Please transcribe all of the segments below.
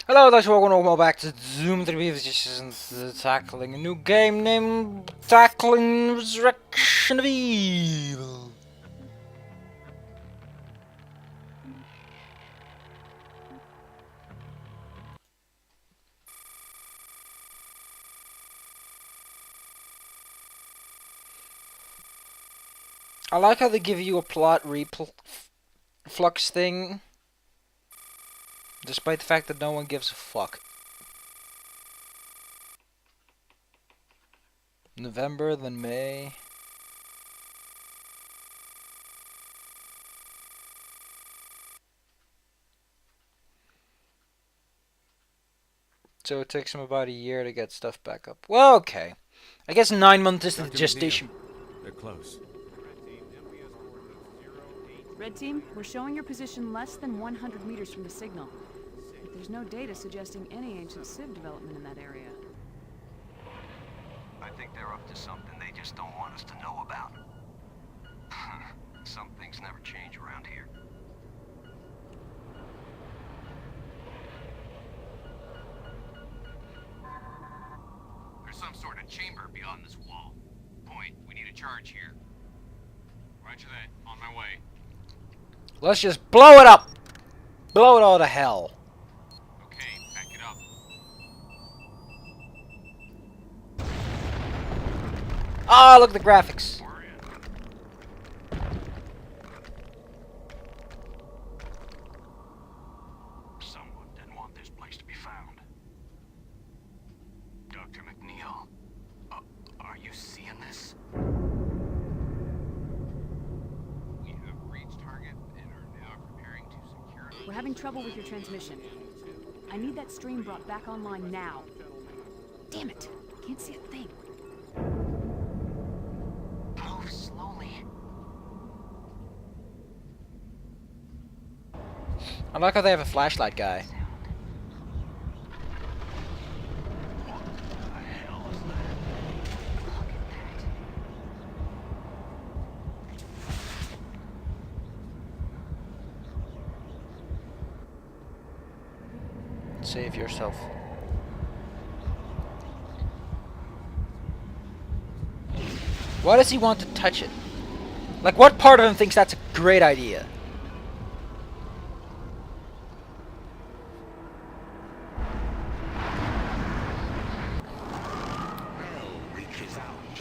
Hello, guys. Welcome back to Zoom 3 BFG tackling a new game named Tackling Resurrection of Evil. I like how they give you a plot flux thing, despite the fact that no one gives a fuck. November, then May. So it takes them about a year to get stuff back up. Well, okay. I guess 9 months is the gestation. They're close. Red team, we're showing your position less than 100 meters from the signal. But there's no data suggesting any ancient civ development in that area. I think they're up to something they just don't want us to know about. Some things never change around here. There's some sort of chamber beyond this wall. Point, we need a charge here. Roger that, on my way. Let's just blow it up! Blow it all to hell. Okay, back it up. Ah, look at the graphics. We're in. Someone didn't want this place to be found. Dr. McNeil, are you seeing this? We have reached target and are now preparing to secure it. We're having trouble with your transmission. I need that stream brought back online now. Damn it! Can't see a thing. Move slowly. I like how they have a flashlight guy. Save yourself. Why does he want to touch it? Like, what part of him thinks that's a great idea? Hell reaches out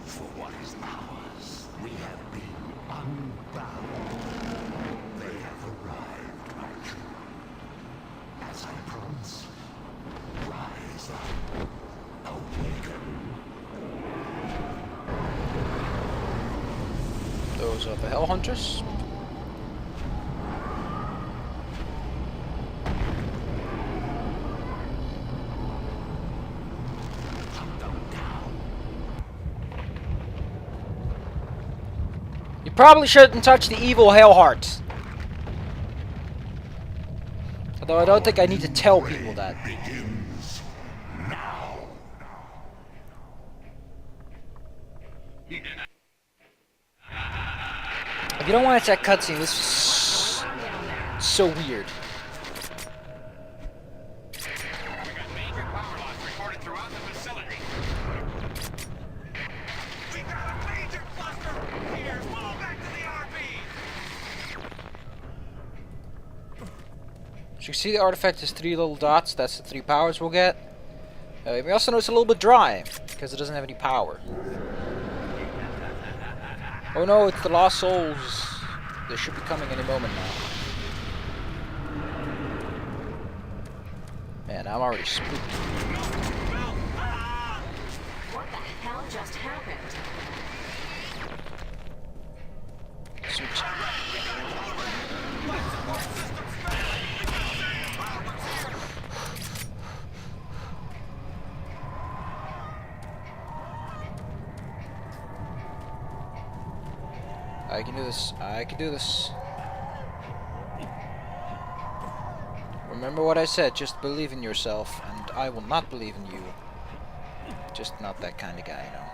for what is ours. We have been unbound. They have arrived, my true. As I promised, rise up, awaken. Those are the Hell Hunters. Hunt them down. You probably shouldn't touch the evil Hell Hearts. Although I don't think I need to tell people that. Begins now. If you don't want to check cutscene, this is so weird. We got major power loss recorded throughout the facility. We got a major cluster here! Fall back to the RP! So you see the artifact has 3 little dots. That's the 3 powers we'll get. You may also notice a little bit dry because it doesn't have any power. Oh no, it's the Lost Souls. They should be coming any moment now. Man, I'm already spooked. What the hell just happened? Switch. I can do this. I can do this. Remember what I said, just believe in yourself, and I will not believe in you. Just not that kind of guy, you know.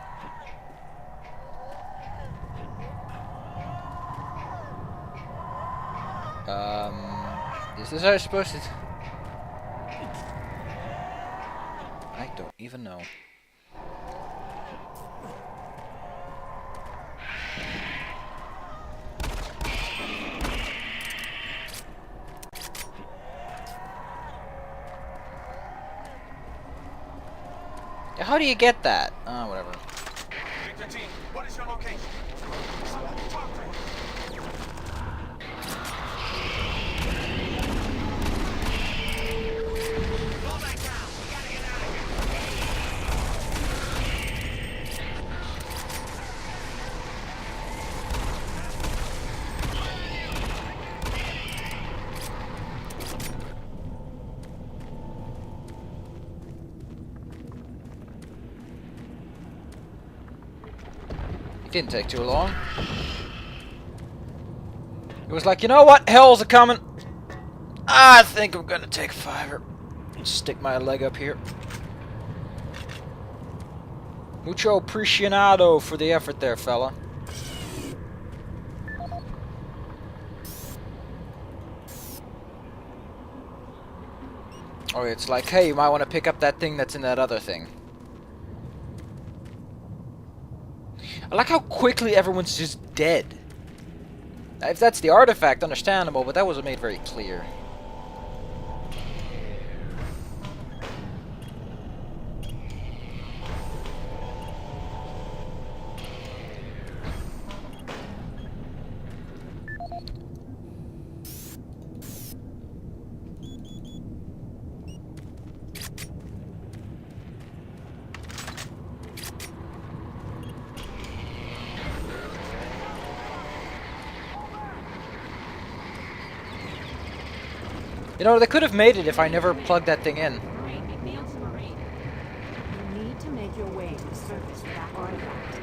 Is this how you're supposed to... I don't even know. How do you get that? Whatever. Victor team, what is your location? Talk to him. Slow that down. We gotta get out of here. It didn't take too long. It was like, you know what? Hell's a coming. I think I'm gonna take fiver. Stick my leg up here. Mucho appreciado for the effort there, fella. Oh, it's like, hey, you might want to pick up that thing that's in that other thing. I like how quickly everyone's just dead. If that's the artifact, understandable, but that wasn't made very clear. You know, they could have made it if I never plugged that thing in. Marine, meet me on submarine. You need to make your way to the surface with that artifact.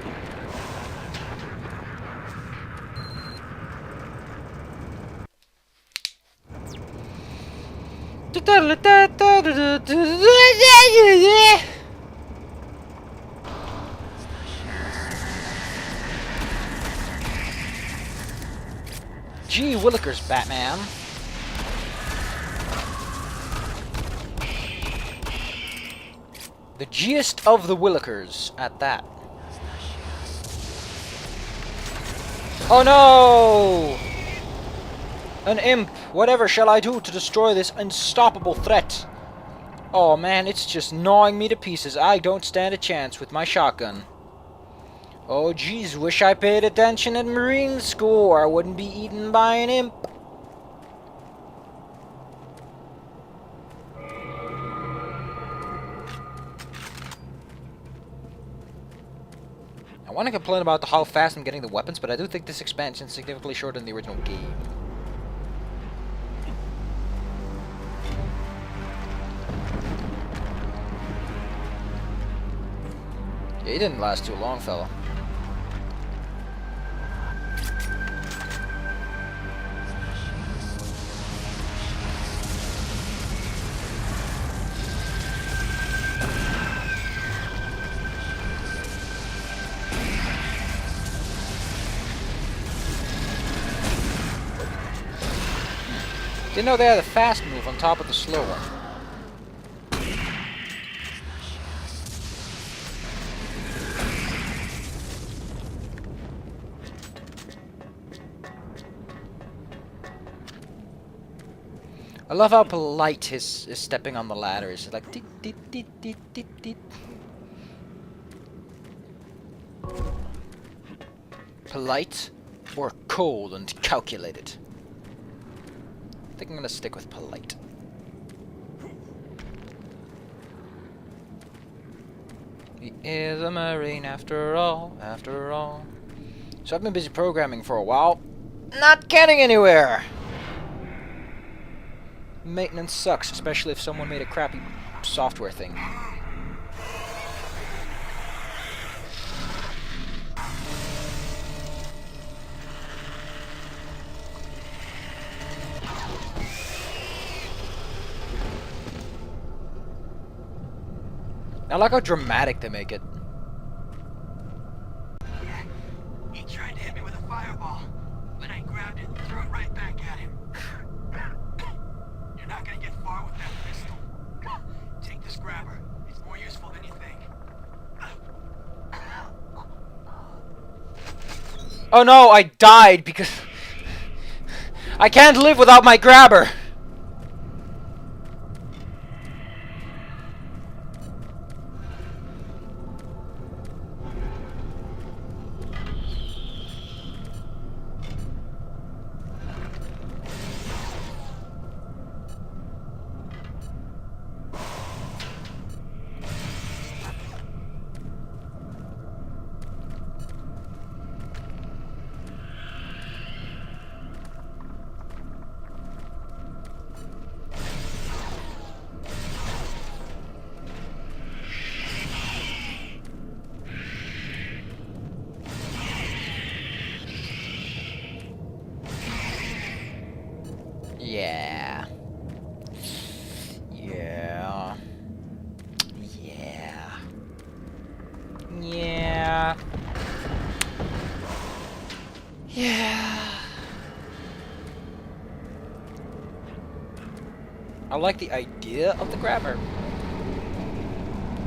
Gee willikers, Batman. The gist of the willikers at that. Oh no! An imp! Whatever shall I do to destroy this unstoppable threat? Oh man, it's just gnawing me to pieces. I don't stand a chance with my shotgun. Oh geez, wish I paid attention in Marine school or I wouldn't be eaten by an imp. I want to complain about how fast I'm getting the weapons, but I do think this expansion is significantly shorter than the original game. Yeah, he didn't last too long, fella. Didn't know they had a fast move on top of the slow one. I love how polite his stepping on the ladder is. Like deet, deet, deet, deet, deet, deet. Polite or cold and calculated? I think I'm gonna stick with polite. He is a Marine after all, after all. So I've been busy programming for a while. Not getting anywhere! Maintenance sucks, especially if someone made a crappy software thing. I like how dramatic they make it. Yeah, he tried to hit me with a fireball, but I grabbed it and threw it right back at him. You're not gonna get far with that pistol. Take this grabber. It's He's more useful than you think. Oh no, I died because I can't live without my grabber. Yeah. Yeah. Yeah. Yeah. Yeah. I like the idea of the grabber.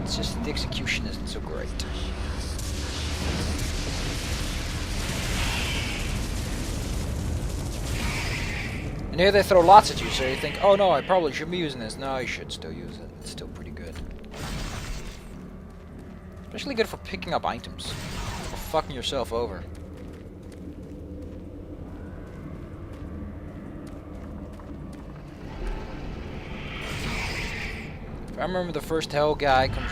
It's just that the execution isn't so great. And here they throw lots at you, so you think, oh no, I probably shouldn't be using this. No, you should still use it. It's still pretty good. Especially good for picking up items. Or fucking yourself over. I remember the first hell guy comes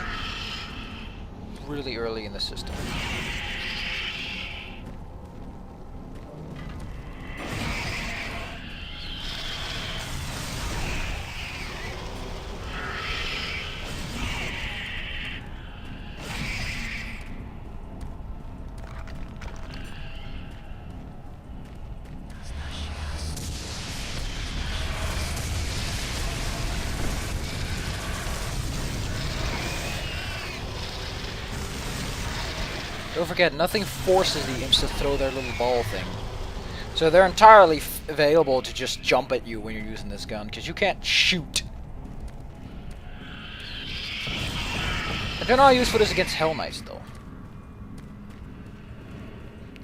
really early in the system. Don't forget, nothing forces the imps to throw their little ball thing. So they're entirely available to just jump at you when you're using this gun, because you can't shoot. I don't know how useful it is against Hell Knights, though.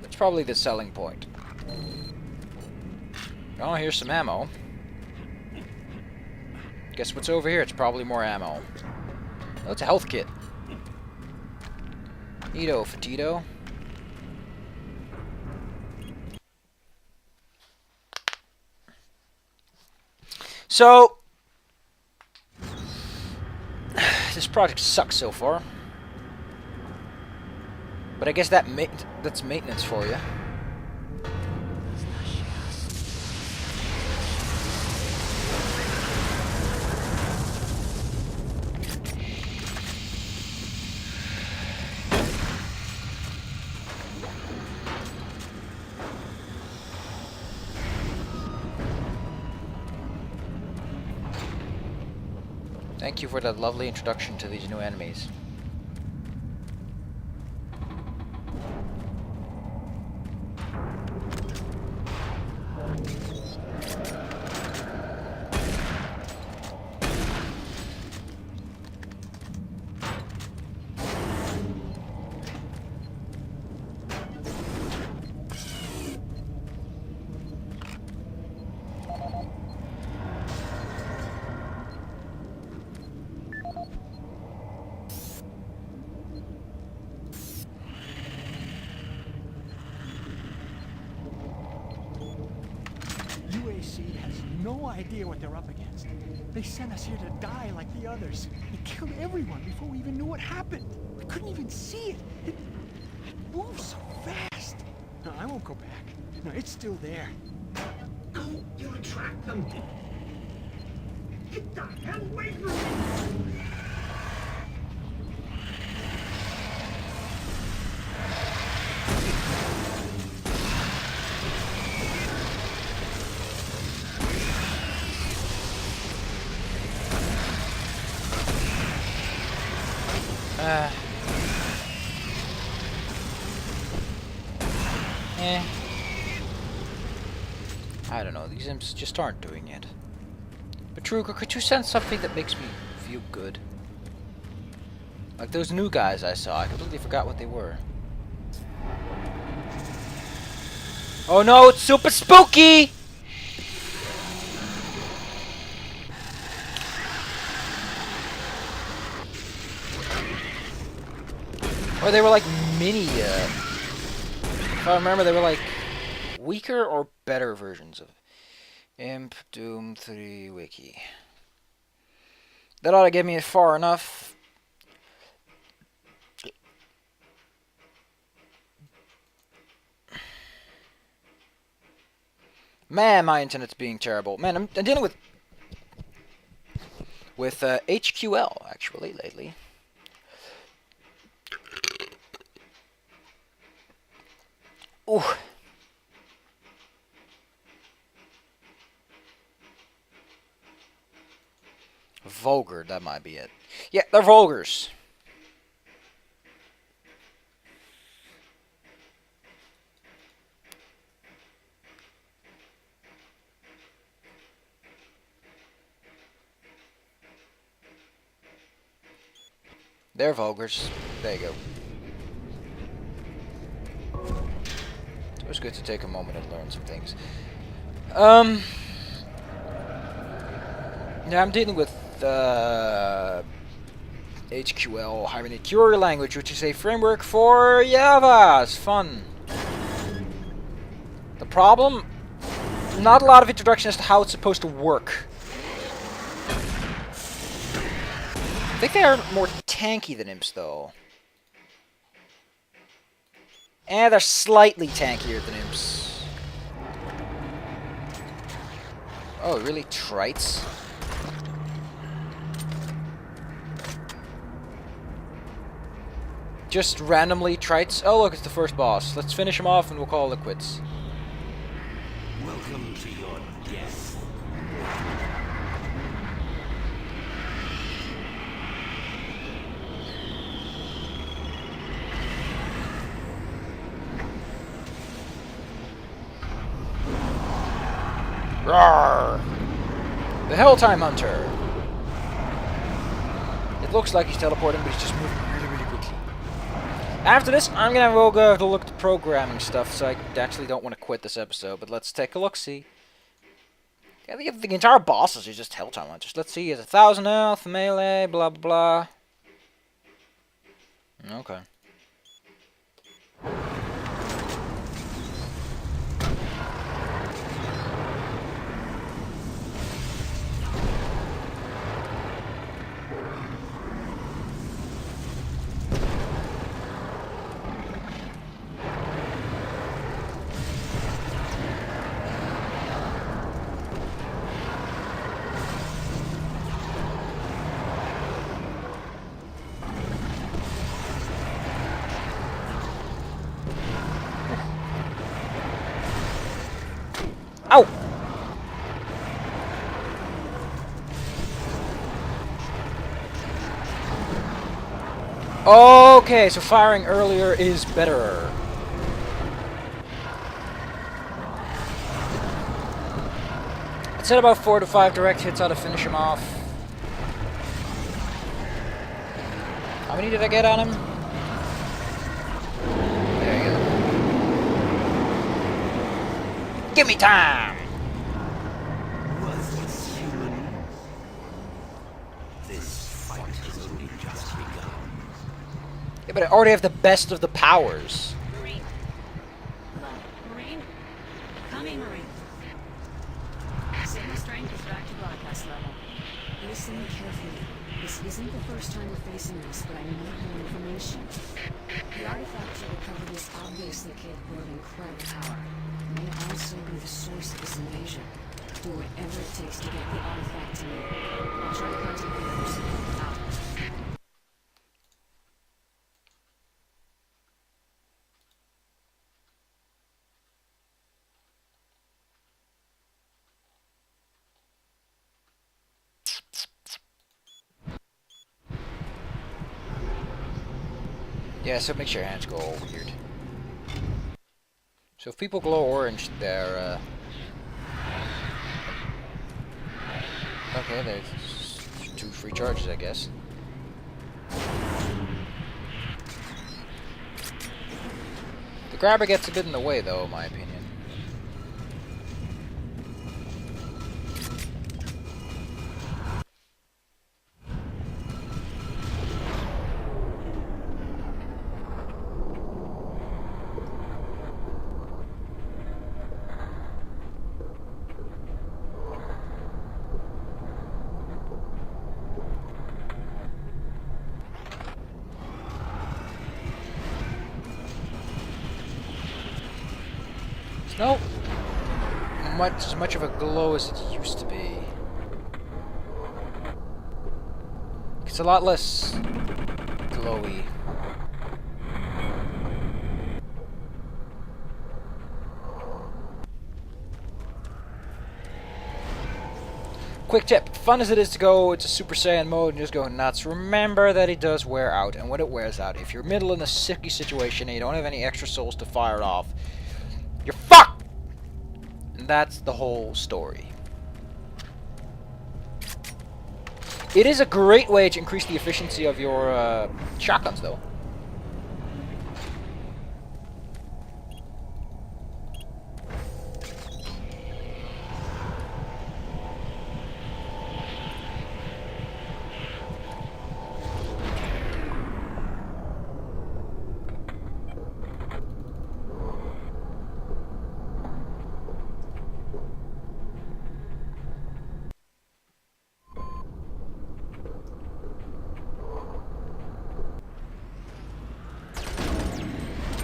That's probably the selling point. Oh, here's some ammo. Guess what's over here? It's probably more ammo. Oh, it's a health kit. Neato, Fatito. So, this project sucks so far. But I guess that's maintenance for you. Thank you for that lovely introduction to these new enemies. UAC has no idea what they're up against. They sent us here to die like the others. They killed everyone before we even knew what happened. We couldn't even see it. It moves so fast. No, I won't go back. No, it's still there. Don't you attract them! Get the hell away from me! I don't know, these imps just aren't doing it. But Truger, could you send something that makes me feel good? Like those new guys I saw. I completely forgot what they were. Oh no, it's super spooky! Or they were like mini, if I remember, they were like weaker or better versions of Imp Doom 3 Wiki. That ought to get me far enough. Man, my internet's being terrible. Man, I'm dealing with HQL actually lately. Ooh. Vulgar, that might be it. Yeah, they're vulgars. They're vulgars. There you go. It was good to take a moment and learn some things. Yeah, I'm dealing with HQL, Hibernate Query Language, which is a framework for Java. It's fun. The problem? Not a lot of introduction as to how it's supposed to work. I think they are more tanky than imps, though. And they're slightly tankier than imps. Oh, really? Trites? Just randomly trites? Oh look, it's the first boss. Let's finish him off and we'll call it quits. Welcome to your death. Roar! The Helltime Hunter. It looks like he's teleporting, but he's just moving really, really quickly. After this, I'm gonna go to look at the programming stuff, so I actually don't want to quit this episode, but let's take a look-see. Yeah, the entire bosses are just Helltime Hunters. Let's see, he has 1,000 health, melee, blah, blah, blah. Okay. Ow! Okay, so firing earlier is better. It said about 4 to 5 direct hits ought to finish him off. How many did I get on him? There you go. Give me time! Worthless human. This fight has only just begun. Yeah, but I already have the best of the powers. Marine. Hello, Marine? Coming, Marine. Signal strength is back to broadcast level. Listen carefully. This isn't the first time we're facing this, but I need more information. The artifact you recovered is obviously capable of incredible power. It may also be the source of this invasion. Do whatever it takes to get the artifact to me. I'll try to contact the others. Out. Yeah, so it makes your hands go all weird. So if people glow orange, they're, okay, there's 2 free charges, I guess. grabber gets a bit in the way, though, in my opinion. Nope. As much of a glow as it used to be. It's a lot less glowy. Quick tip, fun as it is to go into Super Saiyan mode and just go nuts, remember that it does wear out, and when it wears out, if you're middle in a sicky situation and you don't have any extra souls to fire it off, you're fucked! And that's the whole story. It is a great way to increase the efficiency of your shotguns, though.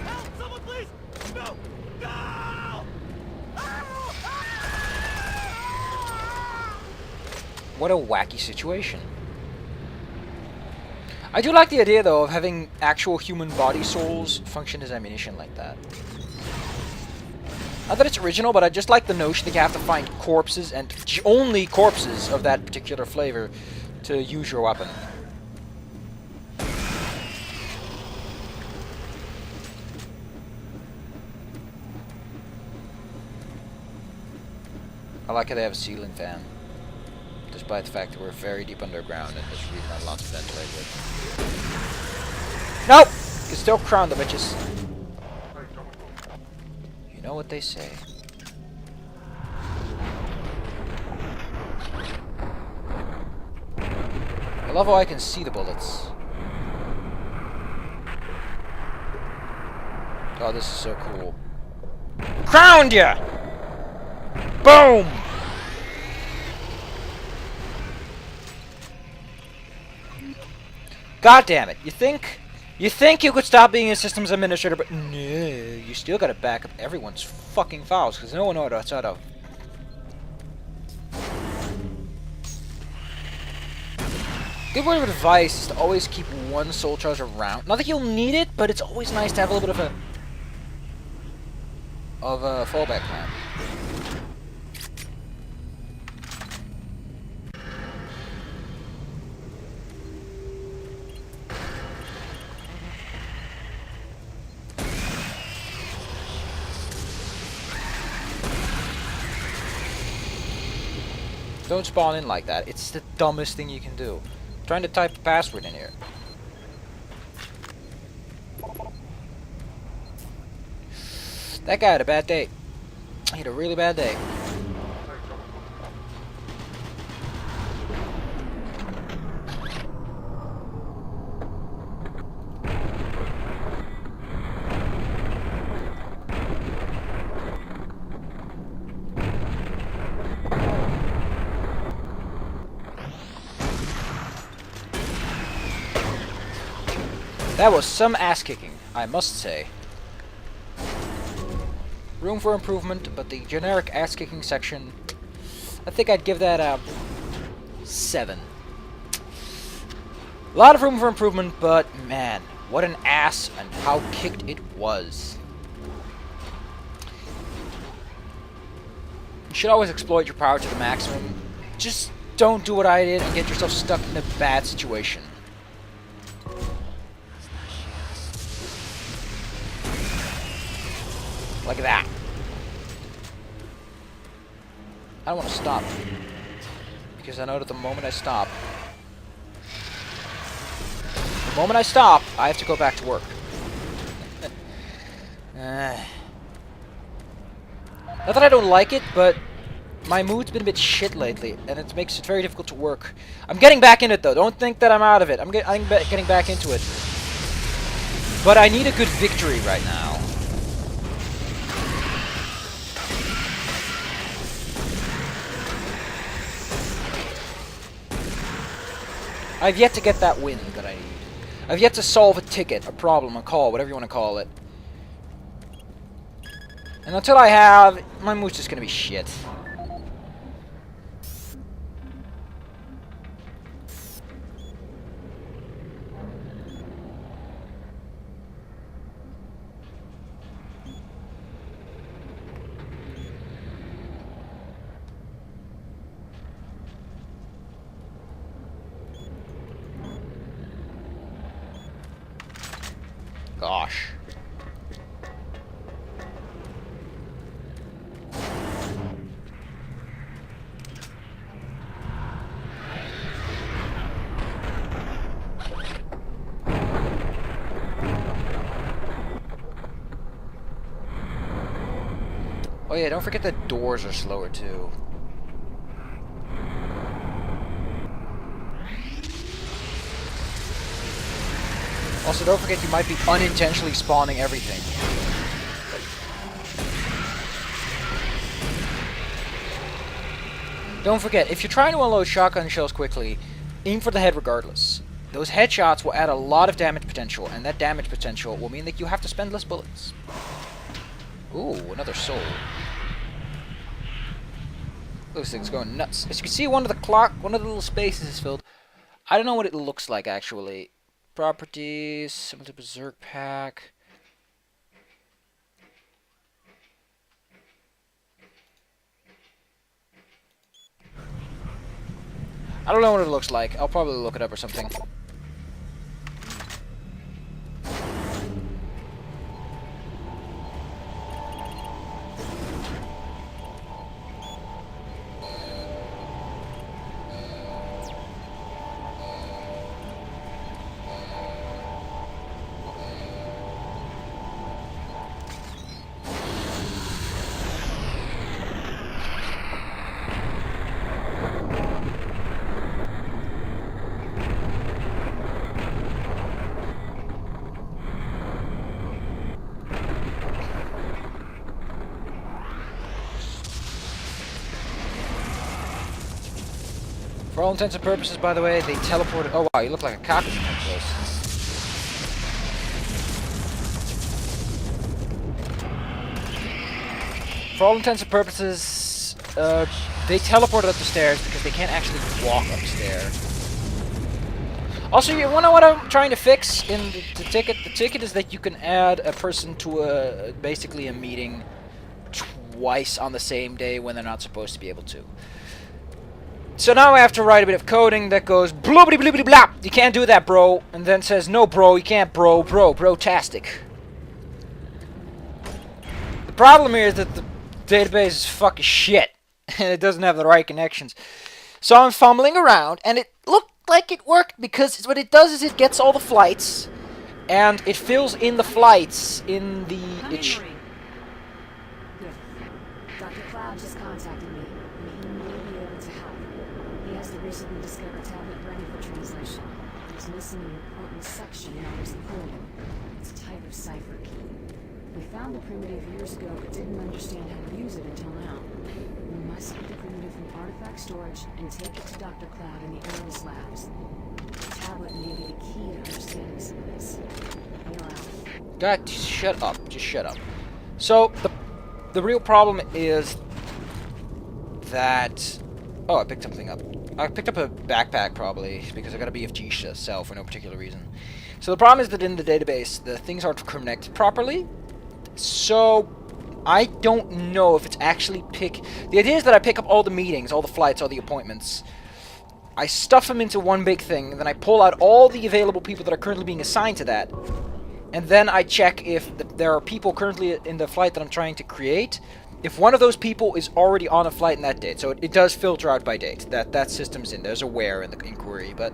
Help! Someone please! No! No! What a wacky situation. I do like the idea, though, of having actual human body souls function as ammunition like that. Not that it's original, but I just like the notion that you have to find corpses, and only corpses of that particular flavor, to use your weapon. I like how they have a ceiling fan, despite the fact that we're very deep underground and there's really not lots of ventilate with. Nope! You can still crown the bitches. You know what they say. I love how I can see the bullets. Oh, this is so cool. Crowned ya! Boom! God damn it! You think you could stop being a systems administrator, but no, you still gotta back up everyone's fucking files because no one knows outside of. Good word of advice is to always keep one soul charge around. Not that you'll need it, but it's always nice to have a little bit of a fallback plan. Don't spawn in like that. It's the dumbest thing you can do. I'm trying to type a password in here. That guy had a bad day. He had a really bad day. That was some ass kicking, I must say. Room for improvement, but the generic ass kicking section, I think I'd give that a 7. A lot of room for improvement, but man, what an ass and how kicked it was. You should always exploit your power to the maximum. Just don't do what I did and get yourself stuck in a bad situation. Like that. I don't want to stop. Because I know that the moment I stop, I have to go back to work. Not that I don't like it, but my mood's been a bit shit lately, and it makes it very difficult to work. I'm getting back in it, though. Don't think that I'm out of it. I'm getting back into it. But I need a good victory right now. I've yet to get that win that I need. I've yet to solve a ticket, a problem, a call, whatever you want to call it. And until I have, my mood's just gonna be shit. Gosh. Oh yeah, don't forget the doors are slower too. Also, don't forget you might be unintentionally spawning everything. Don't forget, if you're trying to unload shotgun shells quickly, aim for the head regardless. Those headshots will add a lot of damage potential, and that damage potential will mean that you have to spend less bullets. Ooh, another soul. Those things going nuts. As you can see, one of the little spaces is filled. I don't know what it looks like actually. Properties, similar to Berserk Pack. I don't know what it looks like. I'll probably look it up or something. For all intents and purposes, by the way, they teleported. Oh wow, you look like a cockroach up close. For all intents and purposes, they teleported up the stairs because they can't actually walk upstairs. Also, you wanna what I'm trying to fix in the ticket? The ticket is that you can add a person to basically a meeting twice on the same day when they're not supposed to be able to. So now I have to write a bit of coding that goes bloobity bloobity blah. You can't do that, bro. And then says no, bro. You can't, bro-tastic. The problem here is that the database is fucking shit, and it doesn't have the right connections. So I'm fumbling around, and it looked like it worked because what it does is it gets all the flights, and it fills in the flights in the. Good. Dr. Cloud just contacted me, and he may be able to help. He has the recently discovered tablet ready for translation. It's missing an important section in Otter's encoding. It's a type of cipher key. We found the primitive years ago, but didn't understand how to use it until now. We must get the primitive from artifact storage and take it to Dr. Cloud in the Ares labs. The tablet may be the key to understanding some of this. You're out. God, shut up. Just shut up. So, the real problem is that. Oh, I picked something up. I picked up a backpack, probably, because I got a BFG cell for no particular reason. So the problem is that in the database, the things aren't connected properly. So, I don't know if it's actually The idea is that I pick up all the meetings, all the flights, all the appointments. I stuff them into one big thing, and then I pull out all the available people that are currently being assigned to that. And then I check if there are people currently in the flight that I'm trying to create. If one of those people is already on a flight in that date, so it does filter out by date. That system's in. There's a where in the inquiry, but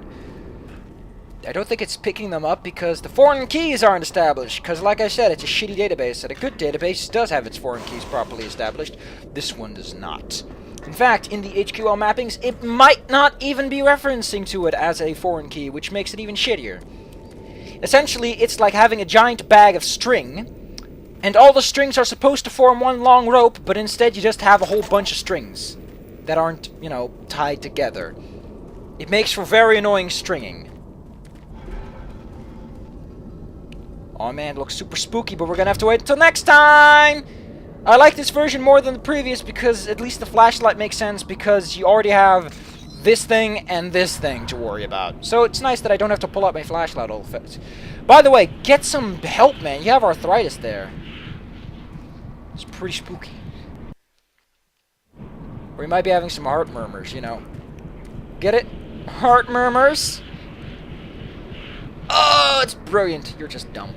I don't think it's picking them up because the foreign keys aren't established. Because, like I said, it's a shitty database, and a good database does have its foreign keys properly established. This one does not. In fact, in the HQL mappings, it might not even be referencing to it as a foreign key, which makes it even shittier. Essentially, it's like having a giant bag of string, and all the strings are supposed to form one long rope, but instead you just have a whole bunch of strings that aren't, you know, tied together. It makes for very annoying stringing. Oh man, it looks super spooky, but we're gonna have to wait until next time! I like this version more than the previous because at least the flashlight makes sense because you already have this thing and this thing to worry about. So it's nice that I don't have to pull out my flashlight all the time. By the way, get some help, man. You have arthritis there. It's pretty spooky. Or you might be having some heart murmurs, you know. Get it? Heart murmurs? Oh, it's brilliant. You're just dumb.